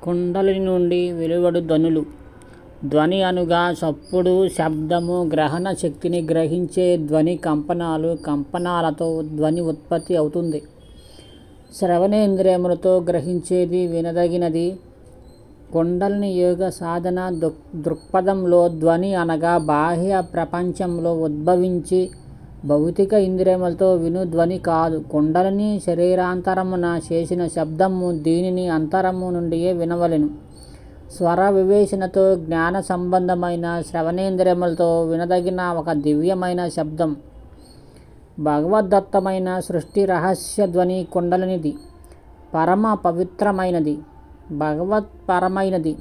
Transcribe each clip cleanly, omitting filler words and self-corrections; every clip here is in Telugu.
కుండలి నుండి వెలువడు ధ్వనులు. ధ్వని అనగా చప్పుడు, శబ్దము, గ్రహణ శక్తిని గ్రహించే ధ్వని కంపనాలు. కంపనాలతో ధ్వని ఉత్పత్తి అవుతుంది. శ్రవణేంద్రియములతో గ్రహించేది, వినదగినది. కుండలిని యోగ సాధన దృక్పథంలో ధ్వని అనగా బాహ్య ప్రపంచంలో ఉద్భవించి భౌతిక ఇంద్రియములతో విను ధ్వని కాదు. కుండలిని శరీరాంతరమున చేసిన శబ్దము. దీనిని అంతరము నుండియే వినవలెను. స్వర వివేచనతో జ్ఞాన సంబంధమైన శ్రవణేంద్రియములతో వినదగిన ఒక దివ్యమైన శబ్దం. భగవద్దత్తమైన సృష్టి రహస్య ధ్వని కుండలినిది. పరమ పవిత్రమైనది, భగవత్పరమైనది.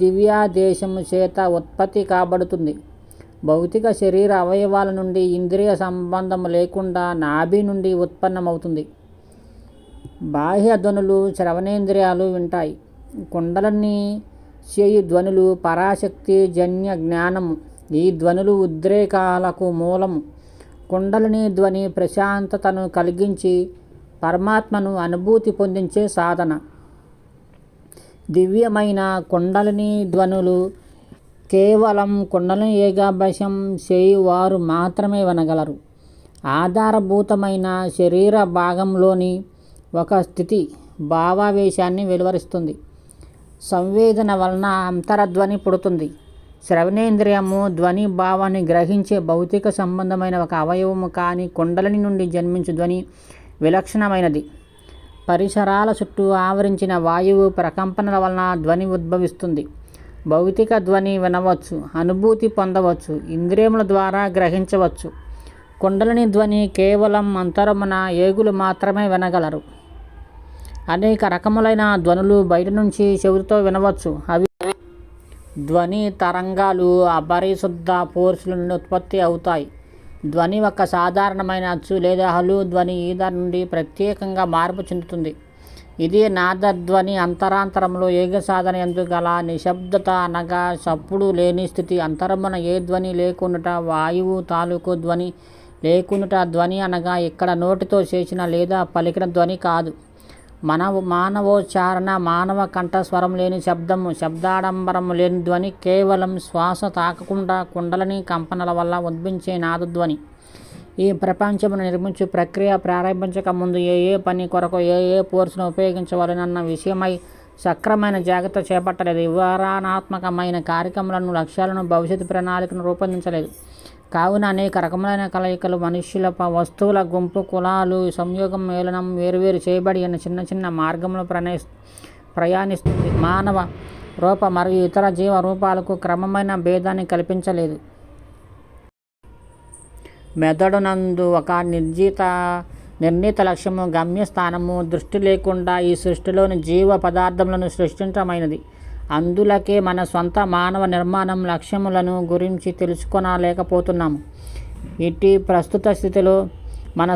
దివ్యాదేశము చేత ఉత్పత్తి కాబడుతుంది. భౌతిక శరీర అవయవాల నుండి ఇంద్రియ సంబంధము లేకుండా నాభి నుండి ఉత్పన్నమవుతుంది. బాహ్య ధ్వనులు శ్రవణేంద్రియాలు వింటాయి. కుండలిని చేయు ధ్వనులు పరాశక్తి జన్య జ్ఞానము. ఈ ధ్వనులు ఉద్రేకాలకు మూలము. కుండలిని ధ్వని ప్రశాంతతను కలిగించి పరమాత్మను అనుభూతి పొందించే సాధన. దివ్యమైన కుండలిని ధ్వనులు కేవలం కుండలిని యోగాభ్యాసం చేయువారు మాత్రమే వినగలరు. ఆధారభూతమైన శరీర భాగంలోని ఒక స్థితి భావావేశాన్ని వెలువరిస్తుంది. సంవేదన వలన అంతరధ్వని పుడుతుంది. శ్రవణేంద్రియము ధ్వని భావాన్ని గ్రహించే భౌతిక సంబంధమైన ఒక అవయవము. కానీ కుండలిని నుండి జన్మించు ధ్వని విలక్షణమైనది. పరిసరాల చుట్టూ ఆవరించిన వాయువు ప్రకంపనల వలన ధ్వని ఉద్భవిస్తుంది. భౌతిక ధ్వని వినవచ్చు, అనుభూతి పొందవచ్చు, ఇంద్రియముల ద్వారా గ్రహించవచ్చు. కుండలిని ధ్వని కేవలం అంతరమున యోగులు మాత్రమే వినగలరు. అనేక రకములైన ధ్వనులు బయట నుంచి చెవితో వినవచ్చు. అవి ధ్వని తరంగాలు అపరిశుద్ధ ఫోర్సుల నుండి ఉత్పత్తి అవుతాయి. ధ్వని ఒక సాధారణమైన అచ్చు లేదా హలు ధ్వని ఈధ నుండి ప్రత్యేకంగా మార్పు చెందుతుంది. ఇది నాదధ్వని. అంతరాంతరంలో యోగ సాధన యందు గల నిశ్శబ్దత అనగా చప్పుడు లేని స్థితి. అంతరమున ఏ ధ్వని లేకుండుట, వాయువు తాలూకు ధ్వని లేకుండుట. ధ్వని అనగా ఇక్కడ నోటితో చేసిన లేదా పలికిన ధ్వని కాదు. మానవోచ్చారణ, మానవ కంఠస్వరం లేని శబ్దము, శబ్దాడంబరము లేని ధ్వని. కేవలం శ్వాస తాకకుండా కుండలిని కంపనల వల్ల ఉద్భవించే నాదధ్వని. ఈ ప్రపంచమును నిర్మించు ప్రక్రియ ప్రారంభించక ముందు ఏ పని కొరకు ఏ ఫోర్సును ఉపయోగించవలనన్న విషయమై సక్రమైన జాగ్రత్త చేపట్టలేదు. వివరణాత్మకమైన కార్యక్రమాలను, లక్ష్యాలను, భవిష్యత్తు ప్రణాళికను రూపొందించలేదు. కావున అనేక రకములైన కలయికలు, మనుష్యుల, వస్తువుల గుంపు, కులాలు సంయోగం, మేళనం వేరువేరు చేయబడి చిన్న చిన్న మార్గంలో ప్రయాణిస్తుంది. మానవ రూప మరియు ఇతర జీవ రూపాలకు క్రమమైన భేదాన్ని కల్పించలేదు. మెదడునందు ఒక నిర్ణీత లక్ష్యము, గమ్యస్థానము, దృష్టి లేకుండా ఈ సృష్టిలోని జీవ పదార్థములను సృష్టించమైనది. అందులకే మన సొంత మానవ నిర్మాణం లక్ష్యములను గురించి తెలుసుకొనలేకపోతున్నాము. ఇటు ప్రస్తుత స్థితిలో మన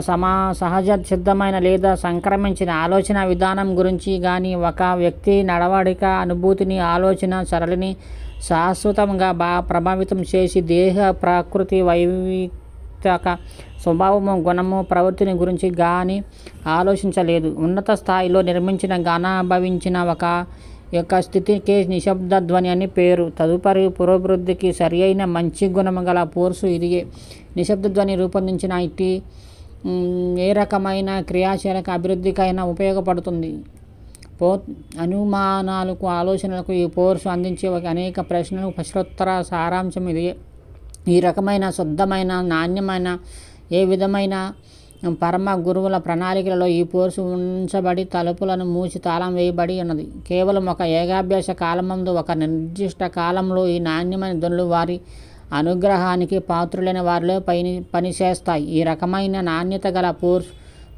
సహజ సిద్ధమైన లేదా సంక్రమించిన ఆలోచన విధానం గురించి కానీ, ఒక వ్యక్తి నడవడిక, అనుభూతిని, ఆలోచన సరళిని శాశ్వతంగా ప్రభావితం చేసి దేహ ప్రకృతి వైవిక స్వభావము, గుణము, ప్రవృత్తిని గురించి గాని ఆలోచించలేదు. ఉన్నత స్థాయిలో నిర్మించిన ఘనభవించిన ఒక యొక్క స్థితికే నిశ్శబ్ద ధ్వని అని పేరు. తదుపరి పురోభివృద్ధికి సరి అయిన మంచి గుణము గల ఫోర్సు ఇదియే. నిశ్శబ్ద ధ్వని రూపొందించిన ఇట్టి ఏ రకమైన క్రియాశీలక అభివృద్ధికైనా ఉపయోగపడుతుంది. అనుమానాలకు, ఆలోచనలకు ఈ ఫోర్సు అందించే అనేక ప్రశ్నలకు ప్రశ్నోత్తర సారాంశం ఇదియే. ఈ రకమైన శుద్ధమైన, నాణ్యమైన, ఏ విధమైన పరమ గురువుల ప్రణాళికలలో ఈ ఫోర్సు ఉంచబడి తలుపులను మూసి తాళం వేయబడి ఉన్నది. కేవలం ఒక ఏకాభ్యాస కాలమందు, ఒక నిర్దిష్ట కాలంలో ఈ నాణ్యమైన ధ్వనులు వారి అనుగ్రహానికి పాత్రులైన వారిలో పనిచేస్తాయి. ఈ రకమైన నాణ్యత గల ఫోర్సు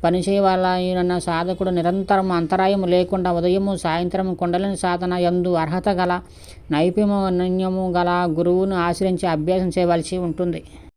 పనిచేయవలన సాధకుడు నిరంతరం అంతరాయము లేకుండా ఉదయము సాయంత్రము కుండలిని సాధన యందు అర్హత గల నైపుణ్యము గల గురువును ఆశ్రయించి అభ్యాసం చేయవలసి ఉంటుంది.